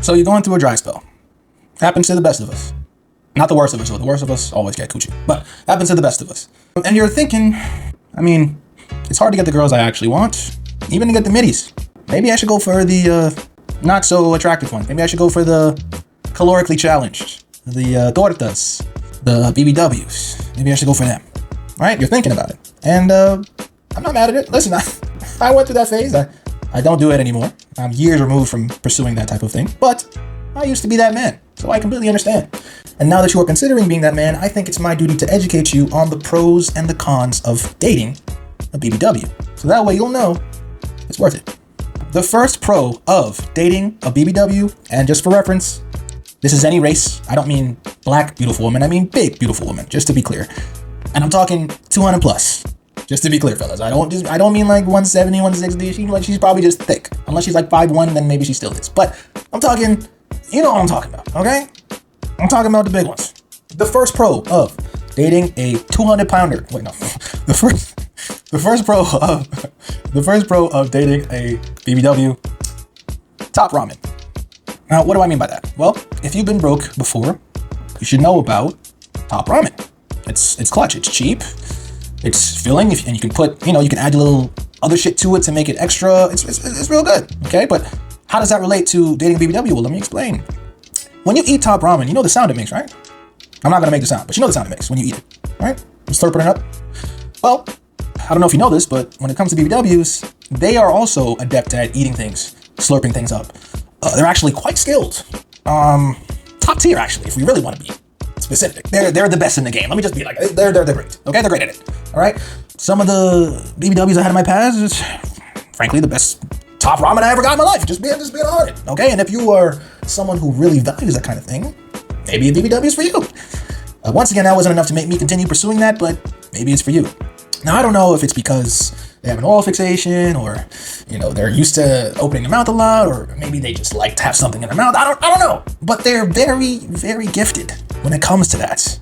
So you're going through a dry spell. Happens to the best of us. Not the worst of us, though. The worst of us always get coochie. But happens to the best of us. And you're thinking, I mean, it's hard to get the girls I actually want. Even to get the middies. Maybe I should go for the not so attractive one. Maybe I should go for the calorically challenged. The tortas. The BBWs. Maybe I should go for them. Right? You're thinking about it. And I'm not mad at it. Listen, I went through that phase. I don't do it anymore. I'm years removed from pursuing that type of thing. But I used to be that man. So I completely understand. And now that you are considering being that man, I think it's my duty to educate you on the pros and the cons of dating a BBW. So that way you'll know it's worth it. The first pro of dating a BBW, and just for reference, this is any race. I don't mean black beautiful woman. I mean big beautiful woman, just to be clear. And I'm talking 200 plus. Just to be clear, fellas. I don't mean like 170, 160. She's probably just thick. Unless she's like 5'1", then maybe she still is. But I'm talking, you know what I'm talking about, okay? I'm talking about the big ones. The first pro of dating a 200-pounder. Wait, no. The first pro of dating a BBW, top ramen. Now, what do I mean by that? Well, if you've been broke before, you should know about top ramen. It's clutch. It's cheap. It's filling, and you can put, you can add a little other shit to it to make it extra. It's real good, okay? But how does that relate to dating a BBW? Well, let me explain. When you eat top ramen, you know the sound it makes, right? I'm not gonna make the sound, but you know the sound it makes when you eat it, right? You're slurping it up. Well, I don't know if you know this, but when it comes to BBWs, they are also adept at eating things, slurping things up. They're actually quite skilled. Top tier, actually, if we really want to be specific. They're the best in the game. Let me just be like, they're great. Okay, they're great at it. All right. Some of the BBWs I had in my past is, frankly, the best top ramen I ever got in my life. Just being honest. Okay, and if you are someone who really values that kind of thing, maybe a BBW is for you. Once again, that wasn't enough to make me continue pursuing that, but maybe it's for you. Now, I don't know if it's because they have an oil fixation, or they're used to opening their mouth a lot, or maybe they just like to have something in their mouth. I don't know. But they're very, very gifted when it comes to that.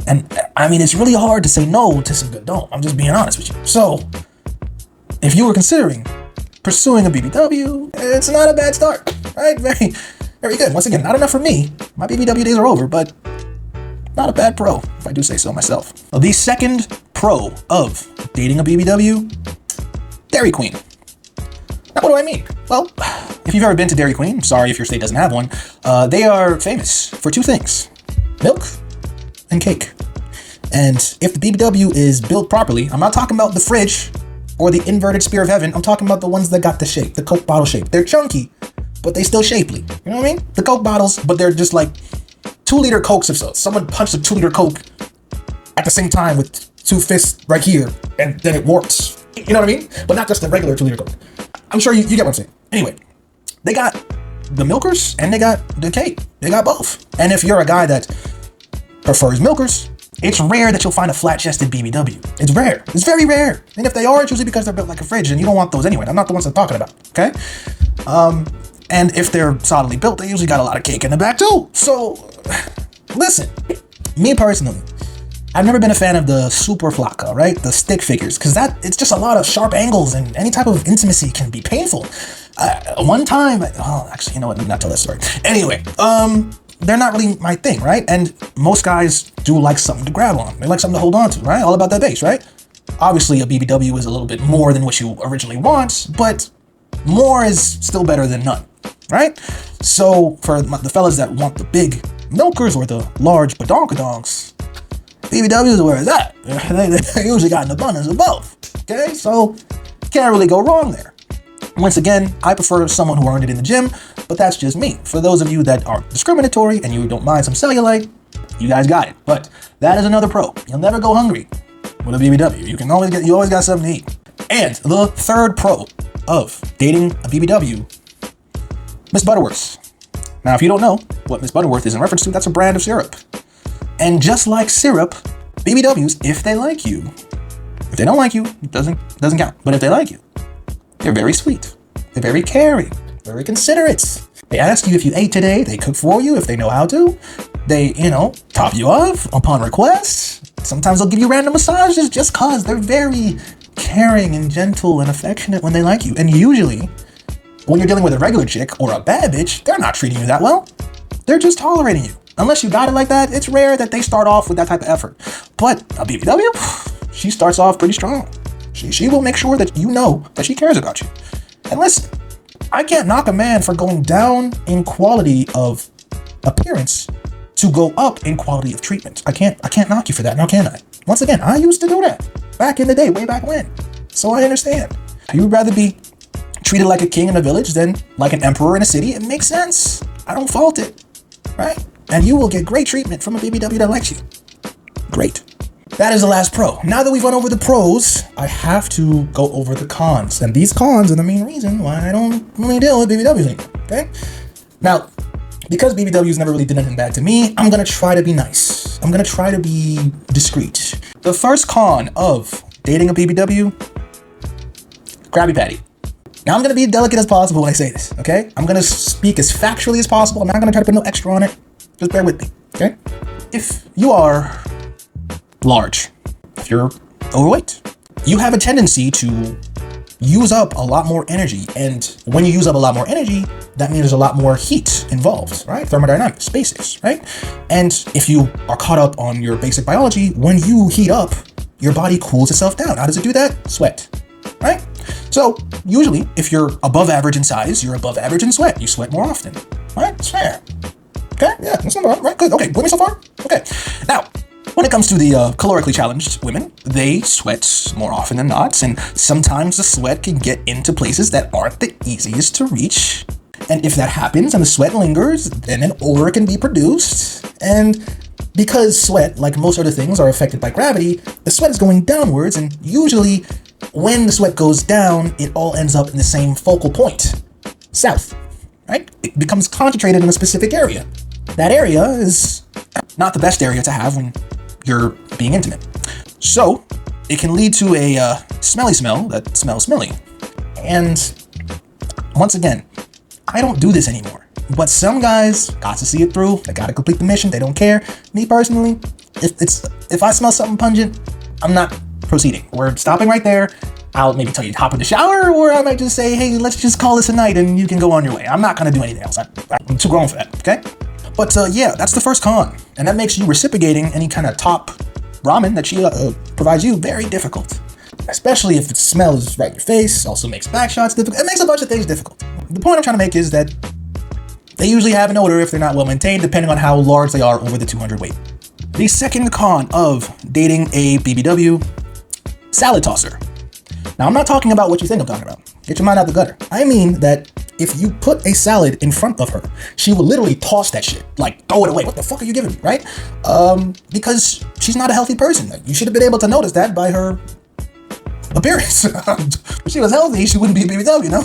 And I mean, it's really hard to say no to some good dough. I'm just being honest with you. So if you were considering pursuing a BBW, it's not a bad start, right? Very, very good. Once again, not enough for me. My BBW days are over, but not a bad pro, if I do say so myself. Now, the second pro of dating a BBW, Dairy Queen. Now, what do I mean? Well, if you've ever been to Dairy Queen, sorry if your state doesn't have one, they are famous for two things: milk and cake. And if the BBW is built properly, I'm not talking about the fridge or the inverted spear of heaven. I'm talking about the ones that got the shape, the Coke bottle shape. They're chunky, but they still shapely. You know what I mean? The Coke bottles, but they're just like 2-liter Cokes of so. Someone punched a 2-liter Coke at the same time with two fists right here, and then it warps. You know what I mean? But not just a regular 2-liter Coke. I'm sure you get what I'm saying. Anyway, they got the milkers and they got the cake. They got both. And if you're a guy that prefers milkers, it's rare that you'll find a flat-chested BBW. It's rare. It's very rare. And if they are, it's usually because they're built like a fridge, and you don't want those anyway. I'm not the ones I'm talking about, okay? And if they're solidly built, they usually got a lot of cake in the back too. So, listen, me personally, I've never been a fan of the super flaca, right? The stick figures, because it's just a lot of sharp angles, and any type of intimacy can be painful. One time, actually, you know what? Let me not tell that story. Anyway, they're not really my thing, right? And most guys do like something to grab on. They like something to hold on to, right? All about that base, right? Obviously, a BBW is a little bit more than what you originally want, but more is still better than none, right? So for the fellas that want the big milkers or the large badonkadonks, BBWs are where it's at. They usually got an abundance of both, okay? So can't really go wrong there. Once again, I prefer someone who earned it in the gym, but that's just me. For those of you that are discriminatory and you don't mind some cellulite, you guys got it. But that is another pro. You'll never go hungry with a BBW. You always got something to eat. And the third pro of dating a BBW, Miss Butterworth's. Now, if you don't know what Miss Butterworth is in reference to, that's a brand of syrup. And just like syrup, BBWs, if they like you, if they don't like you, it doesn't count. But if they like you, they're very sweet. They're very caring, very considerate. They ask you if you ate today. They cook for you if they know how to. They, top you off upon request. Sometimes they'll give you random massages just cause they're very caring and gentle and affectionate when they like you. And usually, When you're dealing with a regular chick or a bad bitch, they're not treating you that well. They're just tolerating you. Unless you got it like that, it's rare that they start off with that type of effort. But a BBW, she starts off pretty strong. She will make sure that you know that she cares about you. And listen, I can't knock a man for going down in quality of appearance to go up in quality of treatment. I can't knock you for that, now can I? Once again, I used to do that back in the day, way back when. So I understand. You would rather be treated like a king in a village than like an emperor in a city. It makes sense. I don't fault it, right? And you will get great treatment from a BBW that likes you. Great. That is the last pro. Now that we've went over the pros, I have to go over the cons. And these cons are the main reason why I don't really deal with BBWs anymore, okay? Now, because BBWs never really did anything bad to me, I'm gonna try to be nice. I'm gonna try to be discreet. The first con of dating a BBW, Krabby Patty. Now I'm gonna be as delicate as possible when I say this, okay? I'm gonna speak as factually as possible. I'm not gonna try to put no extra on it. Just bear with me, okay? If you are large, if you're overweight, you have a tendency to use up a lot more energy. And when you use up a lot more energy, that means there's a lot more heat involved, right? Thermodynamics, basics, right? And if you are caught up on your basic biology, when you heat up, your body cools itself down. How does it do that? Sweat, right? So usually if you're above average in size, you're above average in sweat. You sweat more often, right? It's fair. Okay, yeah, that's not bad, right? Good, okay, with me so far? Okay. Now, when it comes to the calorically challenged women, they sweat more often than not, and sometimes the sweat can get into places that aren't the easiest to reach. And if that happens and the sweat lingers, then an odor can be produced. And because sweat, like most other things, are affected by gravity, the sweat is going downwards, and usually when the sweat goes down, it all ends up in the same focal point, south, right? It becomes concentrated in a specific area. That area is not the best area to have when you're being intimate. So it can lead to a smelly smell that smells smelly. And once again, I don't do this anymore, but some guys got to see it through. They got to complete the mission. They don't care. Me personally, if I smell something pungent, I'm not proceeding. We're stopping right there. I'll maybe tell you to hop in the shower, or I might just say, hey, let's just call this a night and you can go on your way. I'm not going to do anything else. I'm too grown for that, okay? But yeah, that's the first con. And that makes you reciprocating any kind of top ramen that she provides you very difficult. Especially if the smell is right in your face, also makes back shots difficult. It makes a bunch of things difficult. The point I'm trying to make is that they usually have an odor if they're not well maintained, depending on how large they are over the 200 weight. The second con of dating a BBW, salad tosser. Now, I'm not talking about what you think I'm talking about. Get your mind out the gutter. I mean that if you put a salad in front of her, she will literally toss that shit, like throw it away. What the fuck are you giving me, right? Because she's not a healthy person. Like, you should have been able to notice that by her appearance. If she was healthy, she wouldn't be a BBW, you know?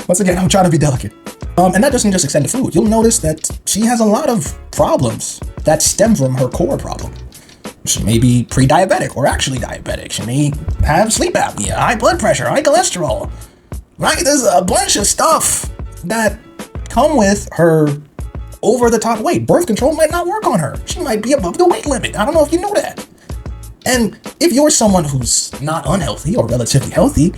Once again, I'm trying to be delicate. And that doesn't just extend to food. You'll notice that she has a lot of problems that stem from her core problem. She may be pre-diabetic or actually diabetic. She may have sleep apnea, high blood pressure, high cholesterol. Right? There's a bunch of stuff that come with her over-the-top weight. Birth control might not work on her. She might be above the weight limit. I don't know if you know that. And if you're someone who's not unhealthy or relatively healthy,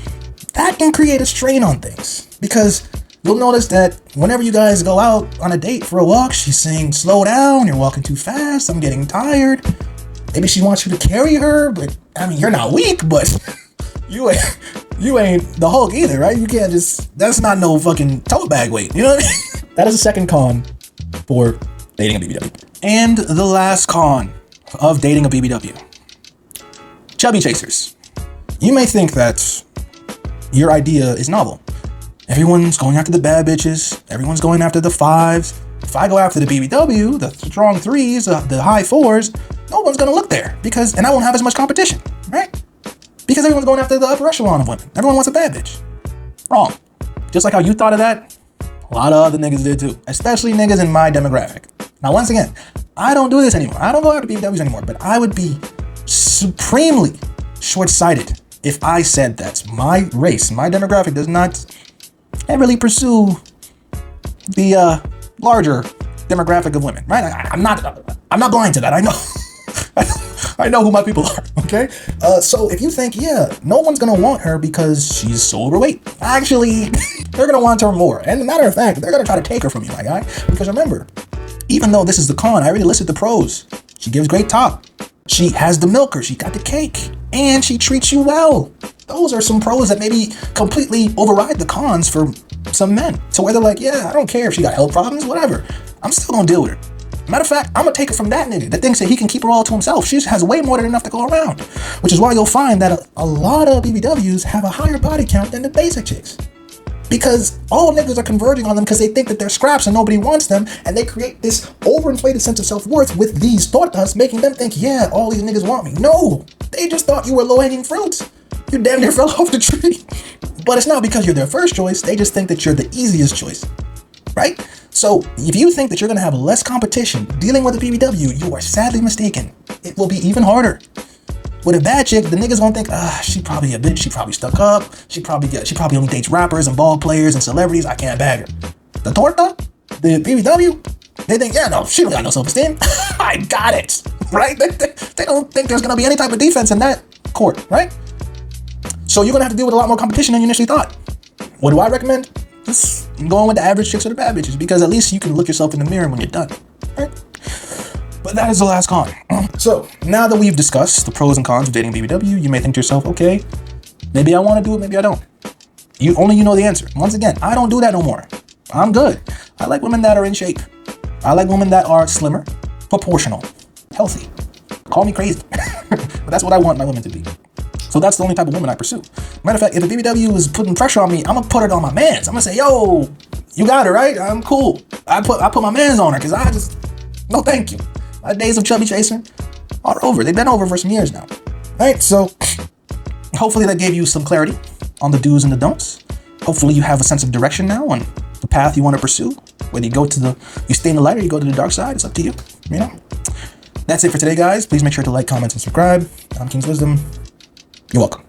that can create a strain on things. Because you'll notice that whenever you guys go out on a date for a walk, she's saying, slow down, you're walking too fast, I'm getting tired. Maybe she wants you to carry her, but I mean, you're not weak, but you ain't the Hulk either, right? You can't just, that's not no fucking tote bag weight, you know what I mean? That is the second con for dating a BBW. And the last con of dating a BBW, chubby chasers. You may think that your idea is novel. Everyone's going after the bad bitches. Everyone's going after the fives. If I go after the BBW, the strong threes, the high fours, no one's gonna look there and I won't have as much competition, right? Because everyone's going after the upper echelon of women. Everyone wants a bad bitch. Wrong. Just like how you thought of that, a lot of other niggas did too, especially niggas in my demographic. Now, once again, I don't do this anymore. I don't go after BBWs anymore, but I would be supremely short-sighted if I said that my race, my demographic does not really pursue the larger demographic of women, right? I'm not blind to that. I know. I know who my people are, okay? Okay? So if you think, yeah, no one's gonna want her because she's so overweight, actually, they're gonna want her more. And as a matter of fact, they're gonna try to take her from you, my guy. Because remember, even though this is the con, I already listed the pros. She gives great top. She has the milker, she got the cake, and she treats you well. Those are some pros that maybe completely override the cons for some men. So where they're like, yeah, I don't care if she got health problems, whatever. I'm still gonna deal with her. Matter of fact, I'm gonna take it from that nigga that thinks that he can keep her all to himself. She has way more than enough to go around. Which is why you'll find that a lot of BBWs have a higher body count than the basic chicks. Because all niggas are converging on them because they think that they're scraps and nobody wants them, and they create this overinflated sense of self-worth with these thought thoughts, making them think, yeah, all these niggas want me. No, they just thought you were low-hanging fruit. You damn near fell off the tree. But it's not because you're their first choice, they just think that you're the easiest choice, right? So if you think that you're gonna have less competition dealing with a BBW, you are sadly mistaken. It will be even harder. With a bad chick, the niggas gonna think, she probably a bitch, she probably stuck up, she probably only dates rappers and ball players and celebrities, I can't bag her. The torta, the BBW, they think, yeah, no, she don't got no self-esteem. I got it, right? They don't think there's gonna be any type of defense in that court, right? So you're gonna have to deal with a lot more competition than you initially thought. What do I recommend? Just going with the average chicks or the bad bitches, because at least you can look yourself in the mirror when you're done, right? But that is the last con. So now that we've discussed the pros and cons of dating BBW, you may think to yourself, okay, maybe I want to do it, maybe I don't. You know the answer. Once again, I don't do that no more. I'm good. I like women that are in shape. I like women that are slimmer, proportional, healthy. Call me crazy, but that's what I want my women to be. So that's the only type of woman I pursue. Matter of fact, if a BBW is putting pressure on me, I'm gonna put it on my mans. I'm gonna say, yo, you got it, right? I'm cool. I put my mans on her because no thank you. My days of chubby chasing are over. They've been over for some years now. All right, so hopefully that gave you some clarity on the do's and the don'ts. Hopefully you have a sense of direction now on the path you want to pursue. Whether you stay in the light or you go to the dark side, it's up to you. You know. That's it for today, guys. Please make sure to like, comment, and subscribe. I'm King's Wisdom. You're welcome.